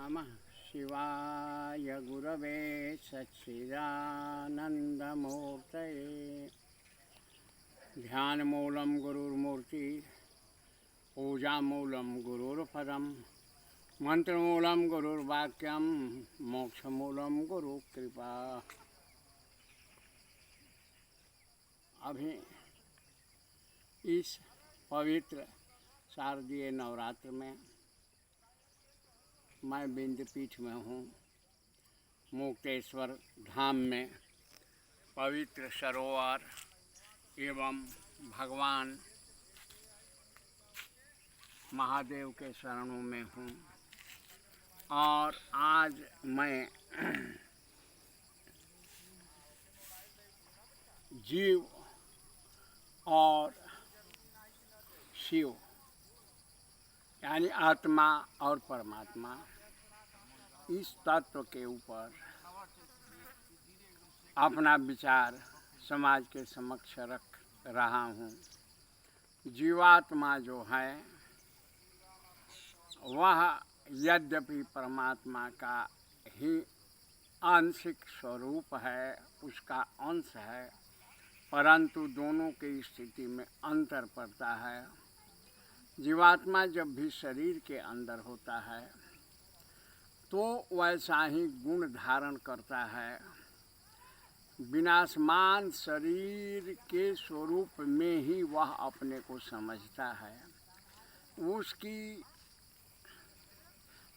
नमः शिवाय गुरवे सच्चिदानन्दमूर्तये। ध्यानमूलं गुरुर्मूर्ति, पूजामूलं गुरुर्पदं, मंत्रमूलं गुरुर्वाक्यं, मोक्षमूलं गुरुकृपा। अभी इस पवित्र शारदीय नवरात्र में मैं विंध्यपीठ में हूँ, मुक्तेश्वर धाम में पवित्र सरोवर एवं भगवान महादेव के शरणों में हूँ। और आज मैं जीव और शिव यानी आत्मा और परमात्मा इस तत्व के ऊपर अपना विचार समाज के समक्ष रख रहा हूँ। जीवात्मा जो है वह यद्यपि परमात्मा का ही आंशिक स्वरूप है, उसका अंश है, परंतु दोनों की स्थिति में अंतर पड़ता है। जीवात्मा जब भी शरीर के अंदर होता है तो वैसा ही गुण धारण करता है। विनाशमान शरीर के स्वरूप में ही वह अपने को समझता है। उसकी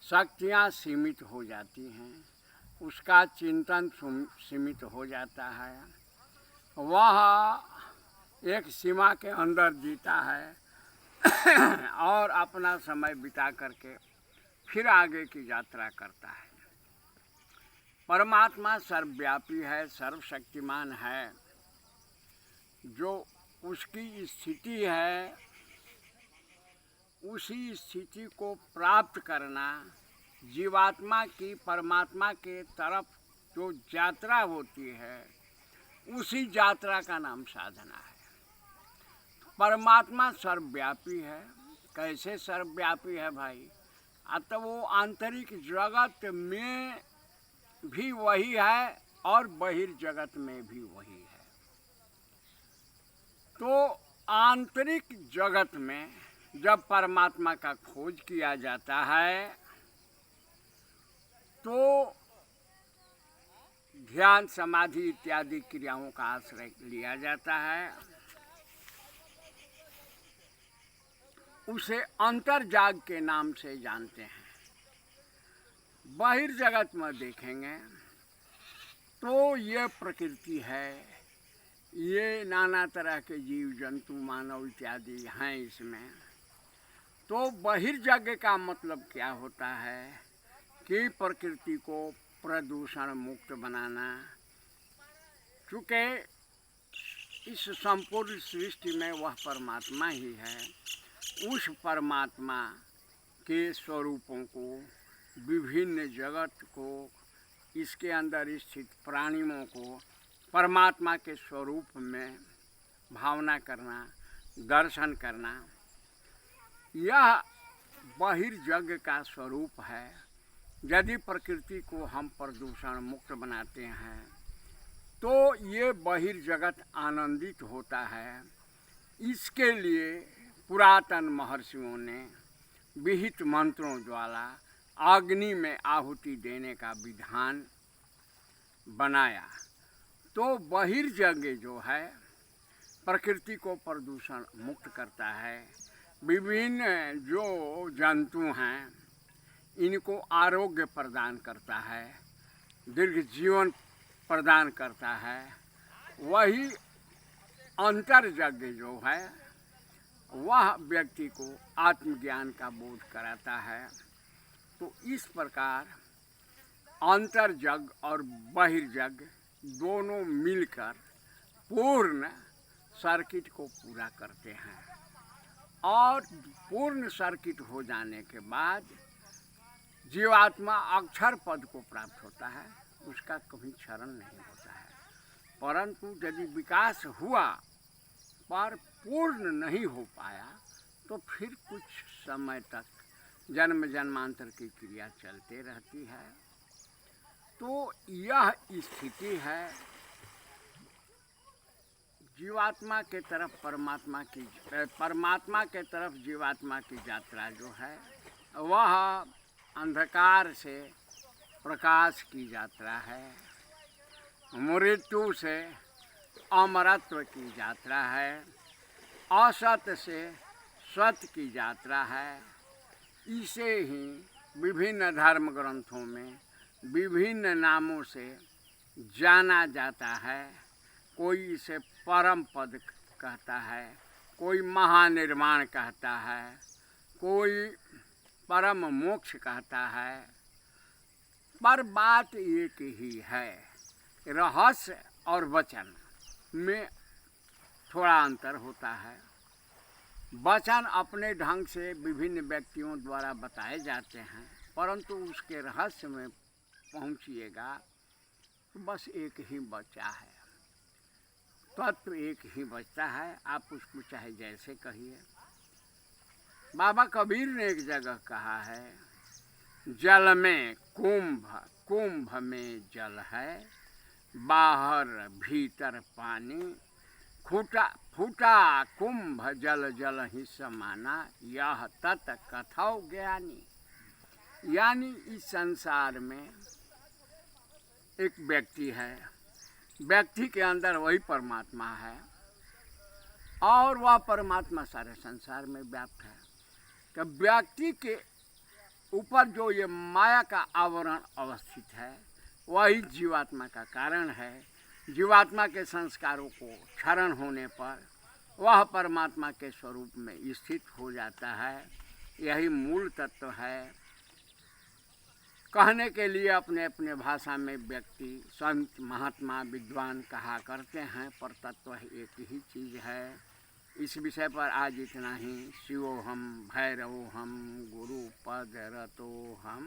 शक्तियाँ सीमित हो जाती हैं, उसका चिंतन सीमित हो जाता है। वह एक सीमा के अंदर जीता है और अपना समय बिता करके फिर आगे की यात्रा करता है। परमात्मा सर्वव्यापी है, सर्वशक्तिमान है। जो उसकी स्थिति है उसी स्थिति को प्राप्त करना जीवात्मा की परमात्मा के तरफ जो यात्रा होती है उसी यात्रा का नाम साधना है। परमात्मा सर्वव्यापी है। कैसे सर्वव्यापी है भाई? तो वो आंतरिक जगत में भी वही है और बहिर्जगत में भी वही है। तो आंतरिक जगत में जब परमात्मा का खोज किया जाता है तो ध्यान समाधि इत्यादि क्रियाओं का आश्रय लिया जाता है। उसे अंतर्जाग के नाम से जानते हैं। बहिर्जगत में देखेंगे तो ये प्रकृति है, ये नाना तरह के जीव जंतु मानव इत्यादि हैं इसमें। तो बहिर्जग का मतलब क्या होता है कि प्रकृति को प्रदूषण मुक्त बनाना। चूँकि इस संपूर्ण सृष्टि में वह परमात्मा ही है, उस परमात्मा के स्वरूपों को, विभिन्न जगत को, इसके अंदर स्थित प्राणियों को परमात्मा के स्वरूप में भावना करना, दर्शन करना, यह बहिर्जग का स्वरूप है। यदि प्रकृति को हम प्रदूषण मुक्त बनाते हैं तो ये बहिर्जगत आनंदित होता है। इसके लिए पुरातन महर्षियों ने विहित मंत्रों द्वारा अग्नि में आहुति देने का विधान बनाया। तो बहिर्जग जो है प्रकृति को प्रदूषण मुक्त करता है। विभिन्न जो जंतु हैं इनको आरोग्य प्रदान करता है, दीर्घ जीवन प्रदान करता है। वही अंतर्जग जो है वह व्यक्ति को आत्मज्ञान का बोध कराता है। तो इस प्रकार अंतर्जग और बहिर्जग दोनों मिलकर पूर्ण सर्किट को पूरा करते हैं। और पूर्ण सर्किट हो जाने के बाद जीवात्मा अक्षर पद को प्राप्त होता है, उसका कभी क्षरण नहीं होता है। परंतु यदि विकास हुआ पर पूर्ण नहीं हो पाया तो फिर कुछ समय तक जन्म जन्मांतर की क्रिया चलते रहती है। तो यह स्थिति है जीवात्मा के तरफ परमात्मा की, परमात्मा के तरफ जीवात्मा की यात्रा जो है वह अंधकार से प्रकाश की यात्रा है, मृत्यु से अमरत्व की यात्रा है, असत से सत्य की यात्रा है। इसे ही विभिन्न धर्म ग्रंथों में विभिन्न नामों से जाना जाता है। कोई इसे परम पद कहता है, कोई महानिर्वाण कहता है, कोई परम मोक्ष कहता है, पर बात एक ही है। रहस्य और वचन में थोड़ा अंतर होता है। वचन अपने ढंग से विभिन्न व्यक्तियों द्वारा बताए जाते हैं, परंतु उसके रहस्य में पहुंचिएगा तो बस एक ही बचा है, तत्व एक ही बचता है। आप उसको चाहे जैसे कहिए। बाबा कबीर ने एक जगह कहा है, जल में कुंभ, कुंभ में जल है, बाहर भीतर पानी, फूटा फूटा कुंभ जल जल ही समाना, यह तत् कथौ ज्ञानी। यानी इस संसार में एक व्यक्ति है, व्यक्ति के अंदर वही परमात्मा है और वह परमात्मा सारे संसार में व्याप्त है। तो व्यक्ति के ऊपर जो ये माया का आवरण अवस्थित है वही जीवात्मा का कारण है। जीवात्मा के संस्कारों को क्षरण होने पर वह परमात्मा के स्वरूप में स्थित हो जाता है। यही मूल तत्व है। कहने के लिए अपने अपने भाषा में व्यक्ति, संत, महात्मा, विद्वान कहा करते हैं, पर तत्व एक ही चीज़ है। इस विषय पर आज इतना ही। शिवोहम भैरवोहम गुरु पद रतोहम।